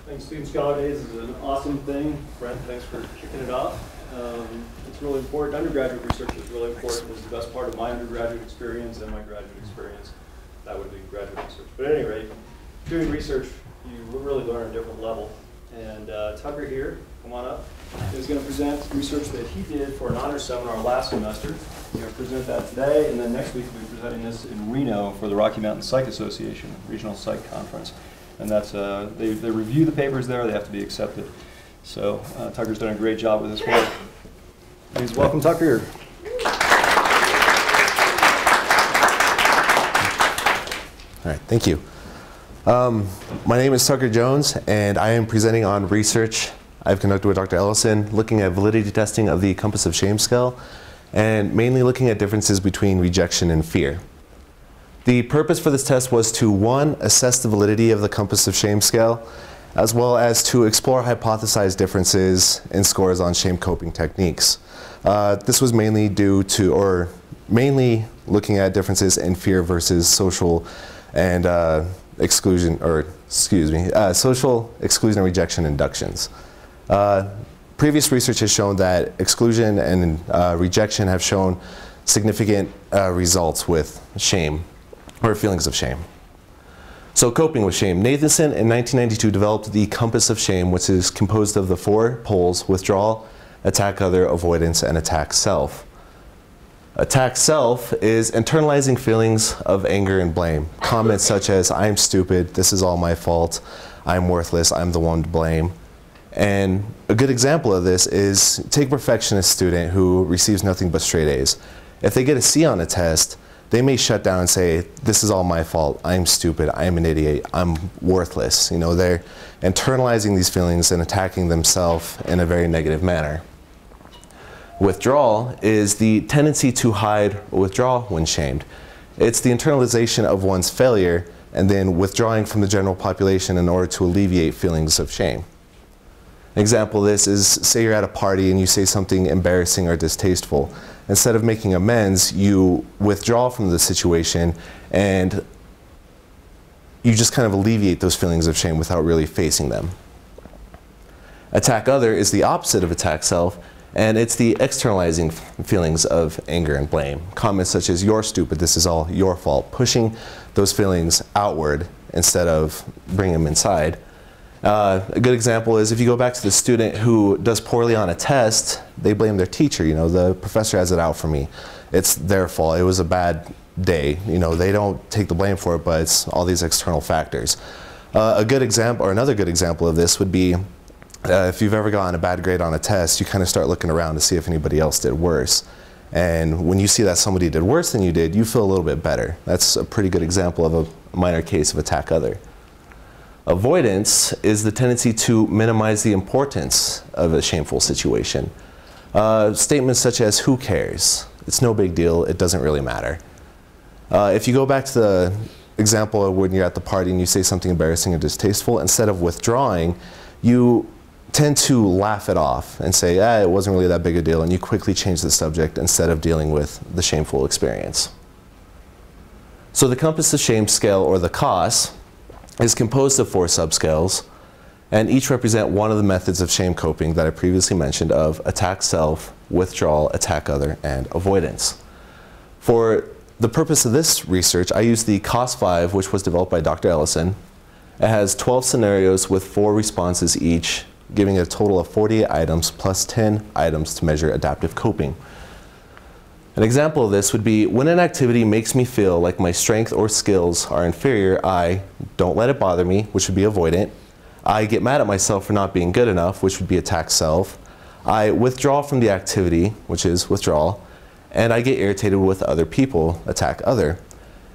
Thanks, Student Scholar Days is an awesome thing. Brent, thanks for kicking it off. It's really important. Undergraduate research is really important. It's the best part of my undergraduate experience and my graduate experience. That would be graduate research. But at any rate, doing research, you really learn at a different level. And Tucker here, come on up, is going to present research that he did for an honors seminar last semester. He's going to present that today, and then next week we'll be presenting this in Reno for the Rocky Mountain Psych Association Regional Psych Conference. And that's, they review the papers there, they have to be accepted. So Tucker's done a great job with this work. Please welcome Tucker. All right, thank you. My name is Tucker Jones, and I am presenting on research I've conducted with Dr. Ellison, looking at validity testing of the Compass of Shame scale, and mainly looking at differences between rejection and fear. The purpose for this test was to, one, assess the validity of the Compass of Shame scale, as well as to explore hypothesized differences in scores on shame coping techniques. This was mainly due to, or mainly looking at differences in fear versus social and exclusion, or excuse me, social exclusion and rejection inductions. Previous research has shown that exclusion and rejection have shown significant results with shame, or feelings of shame. So coping with shame. Nathanson in 1992 developed the Compass of Shame, which is composed of the 4 poles: withdrawal, attack other, avoidance, and attack self. Attack self is internalizing feelings of anger and blame. Comments such as, "I'm stupid, this is all my fault, I'm worthless, I'm the one to blame." And a good example of this is, take a perfectionist student who receives nothing but straight A's. If they get a C on a test, they may shut down and say, "This is all my fault, I'm stupid, I'm an idiot, I'm worthless." You know, they're internalizing these feelings and attacking themselves in a very negative manner. Withdrawal is the tendency to hide or withdraw when shamed. It's the internalization of one's failure and then withdrawing from the general population in order to alleviate feelings of shame. An example of this is, say you're at a party and you say something embarrassing or distasteful. Instead of making amends, you withdraw from the situation and you just kind of alleviate those feelings of shame without really facing them. Attack other is the opposite of attack self, and it's the externalizing feelings of anger and blame. Comments such as, "You're stupid, this is all your fault," pushing those feelings outward instead of bringing them inside. A good example is, if you go back to the student who does poorly on a test, they blame their teacher. You know, the professor has it out for me. It's their fault. It was a bad day. You know, they don't take the blame for it, but it's all these external factors. A good example, or another good example of this would be, if you've ever gotten a bad grade on a test, you kind of start looking around to see if anybody else did worse. And when you see that somebody did worse than you did, you feel a little bit better. That's a pretty good example of a minor case of attack other. Avoidance is the tendency to minimize the importance of a shameful situation. Statements such as, "Who cares? It's no big deal, it doesn't really matter." If you go back to the example of when you're at the party and you say something embarrassing or distasteful, instead of withdrawing, you tend to laugh it off and say, "It wasn't really that big a deal," and you quickly change the subject instead of dealing with the shameful experience. So the Compass of Shame scale, or the COS, is composed of 4 subscales, and each represent one of the methods of shame coping that I previously mentioned of attack self, withdrawal, attack other, and avoidance. For the purpose of this research, I used the COS-5, which was developed by Dr. Ellison. It has 12 scenarios with 4 responses each, giving a total of 48 items plus 10 items to measure adaptive coping. An example of this would be, when an activity makes me feel like my strength or skills are inferior, I don't let it bother me, which would be avoidant. I get mad at myself for not being good enough, which would be attack self. I withdraw from the activity, which is withdrawal. And I get irritated with other people, attack other.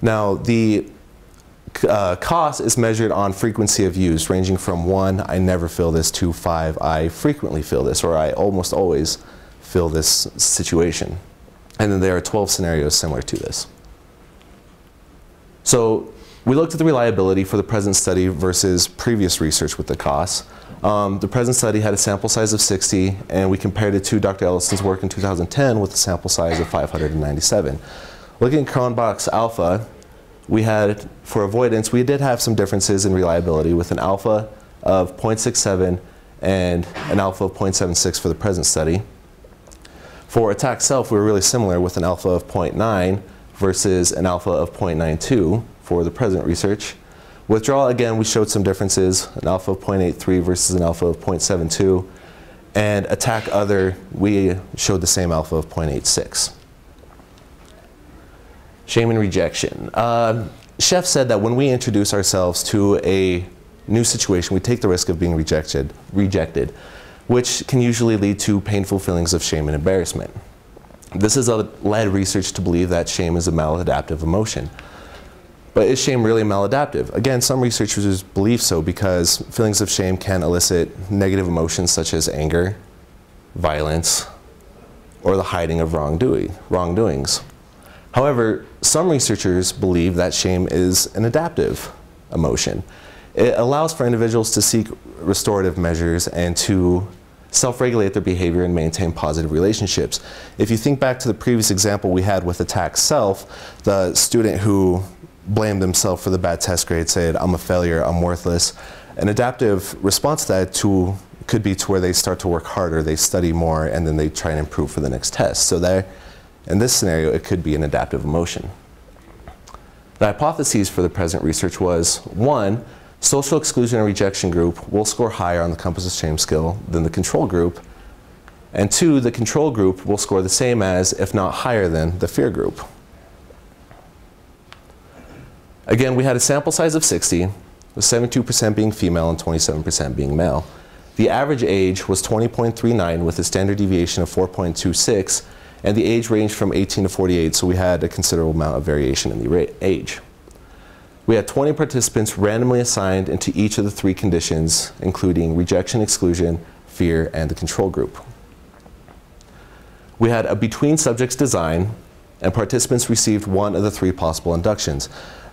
Now, the COS is measured on frequency of use, ranging from 1, I never feel this, to 5, I frequently feel this, or I almost always feel this situation. And then there are 12 scenarios similar to this. So we looked at the reliability for the present study versus previous research with the COS. The present study had a sample size of 60, and we compared it to Dr. Ellison's work in 2010 with a sample size of 597. Looking at Cronbach's alpha, we had, for avoidance, we did have some differences in reliability with an alpha of 0.67 and an alpha of 0.76 for the present study. For attack self, we were really similar with an alpha of 0.9 versus an alpha of 0.92 for the present research. Withdrawal, again, we showed some differences, an alpha of 0.83 versus an alpha of 0.72. And attack other, we showed the same alpha of 0.86. Shame and rejection. Chef said that when we introduce ourselves to a new situation, we take the risk of being rejected, which can usually lead to painful feelings of shame and embarrassment. This has led research to believe that shame is a maladaptive emotion. But is shame really maladaptive? Again, some researchers believe so because feelings of shame can elicit negative emotions such as anger, violence, or the hiding of wrongdoings. However, some researchers believe that shame is an adaptive emotion. It allows for individuals to seek restorative measures and to self-regulate their behavior and maintain positive relationships. If you think back to the previous example we had with attack self, the student who blamed themselves for the bad test grade, said, "I'm a failure, I'm worthless." An adaptive response to that could be to where they start to work harder, they study more, and then they try and improve for the next test. So in this scenario, it could be an adaptive emotion. The hypotheses for the present research was, 1, social exclusion and rejection group will score higher on the compass of shame scale than the control group, and 2, the control group will score the same as, if not higher than, the fear group. Again, we had a sample size of 60, with 72% being female and 27% being male. The average age was 20.39 with a standard deviation of 4.26, and the age ranged from 18 to 48, so we had a considerable amount of variation in the age. We had 20 participants randomly assigned into each of the 3 conditions, including rejection, exclusion, fear, and the control group. We had a between subjects design, and participants received one of the 3 possible inductions.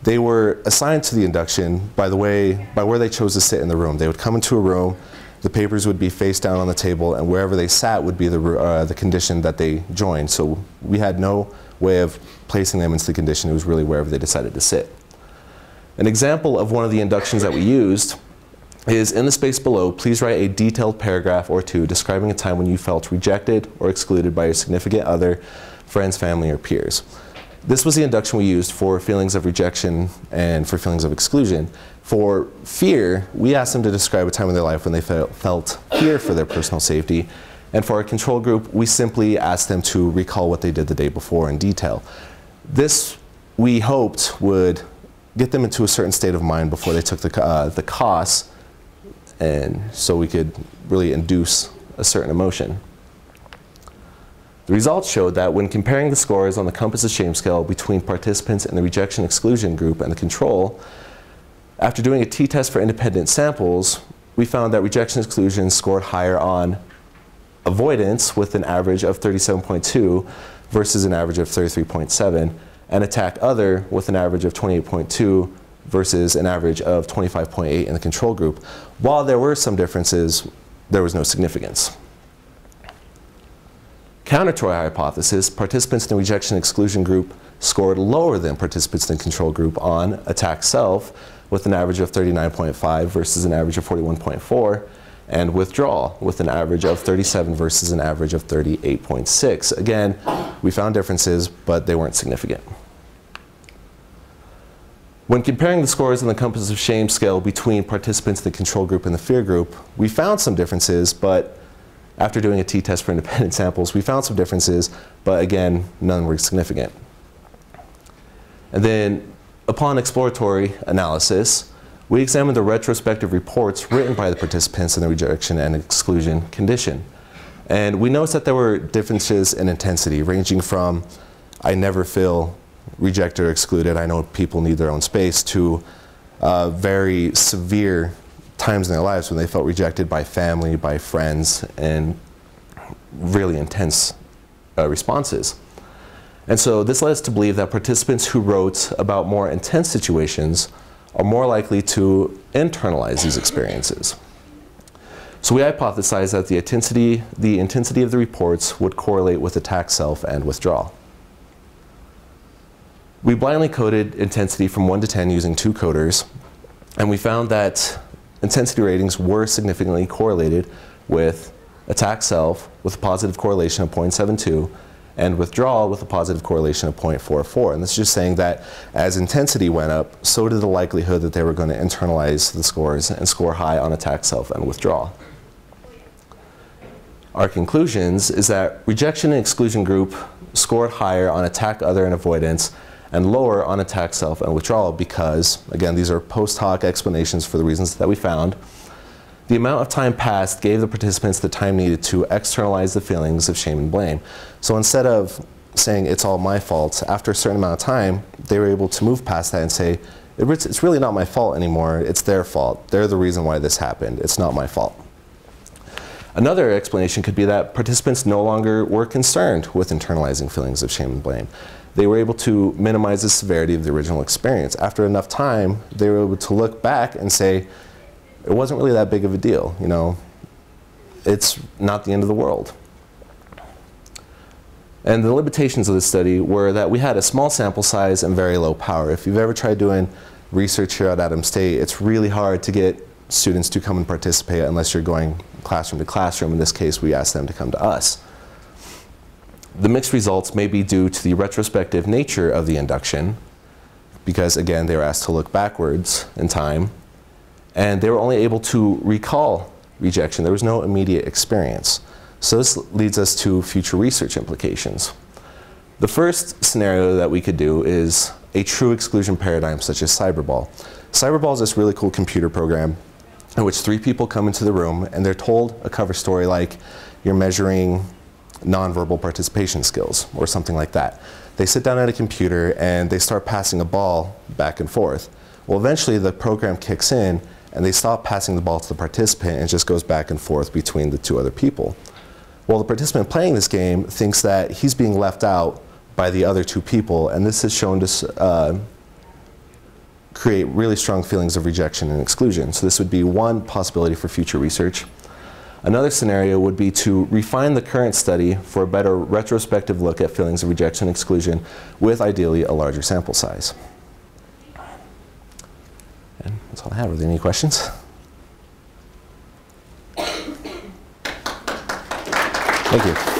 They were assigned to the induction by where they chose to sit in the room. They would come into a room, the papers would be face down on the table, and wherever they sat would be the condition that they joined. So we had no way of placing them into the condition. It was really wherever they decided to sit. An example of one of the inductions that we used is, in the space below, please write a detailed paragraph or 2 describing a time when you felt rejected or excluded by your significant other, friends, family, or peers. This was the induction we used for feelings of rejection and for feelings of exclusion. For fear, we asked them to describe a time in their life when they felt fear for their personal safety. And for our control group, we simply asked them to recall what they did the day before in detail. This, we hoped, would get them into a certain state of mind before they took the course, and so we could really induce a certain emotion. The results showed that when comparing the scores on the compass of shame scale between participants in the rejection exclusion group and the control, after doing a t-test for independent samples, we found that rejection exclusion scored higher on avoidance with an average of 37.2 versus an average of 33.7, and attack other with an average of 28.2 versus an average of 25.8 in the control group. While there were some differences, there was no significance. Counter to our hypothesis, participants in the rejection exclusion group scored lower than participants in the control group on attack self with an average of 39.5 versus an average of 41.4, and withdrawal with an average of 37 versus an average of 38.6. Again, we found differences, but they weren't significant. When comparing the scores on the compass of shame scale between participants in the control group and the fear group, we found some differences, but after doing a t-test for independent samples, we found some differences, but again, none were significant. And then, upon exploratory analysis, we examined the retrospective reports written by the participants in the rejection and exclusion condition. And we noticed that there were differences in intensity, ranging from, I never feel rejected or excluded, I know people need their own space, to very severe times in their lives when they felt rejected by family, by friends, and really intense responses. And so this led us to believe that participants who wrote about more intense situations are more likely to internalize these experiences. So we hypothesized that the intensity of the reports would correlate with attack self and withdrawal. We blindly coded intensity from 1 to 10 using 2 coders, and we found that intensity ratings were significantly correlated with attack self with a positive correlation of 0.72 and withdrawal with a positive correlation of 0.44. And this is just saying that as intensity went up, so did the likelihood that they were going to internalize the scores and score high on attack self and withdrawal. Our conclusions is that rejection and exclusion group scored higher on attack other and avoidance and lower on attack self and withdrawal because, again, these are post hoc explanations for the reasons that we found. The amount of time passed gave the participants the time needed to externalize the feelings of shame and blame. So instead of saying it's all my fault, after a certain amount of time, they were able to move past that and say, it's really not my fault anymore, it's their fault. They're the reason why this happened, it's not my fault. Another explanation could be that participants no longer were concerned with internalizing feelings of shame and blame. They were able to minimize the severity of the original experience. After enough time, they were able to look back and say, it wasn't really that big of a deal, you know. It's not the end of the world. And the limitations of this study were that we had a small sample size and very low power. If you've ever tried doing research here at Adams State, it's really hard to get students to come and participate unless you're going classroom to classroom. In this case, we asked them to come to us. The mixed results may be due to the retrospective nature of the induction, because again, they were asked to look backwards in time, and they were only able to recall rejection. There was no immediate experience. So this leads us to future research implications. The first scenario that we could do is a true exclusion paradigm such as Cyberball. Cyberball is this really cool computer program in which 3 people come into the room and they're told a cover story like you're measuring nonverbal participation skills or something like that. They sit down at a computer and they start passing a ball back and forth. Well, eventually the program kicks in and they stop passing the ball to the participant and it just goes back and forth between the 2 other people. Well, the participant playing this game thinks that he's being left out by the other 2 people, and this is shown to create really strong feelings of rejection and exclusion. So this would be one possibility for future research. Another scenario would be to refine the current study for a better retrospective look at feelings of rejection and exclusion with ideally a larger sample size. And that's all I have. Are there any questions? Thank you.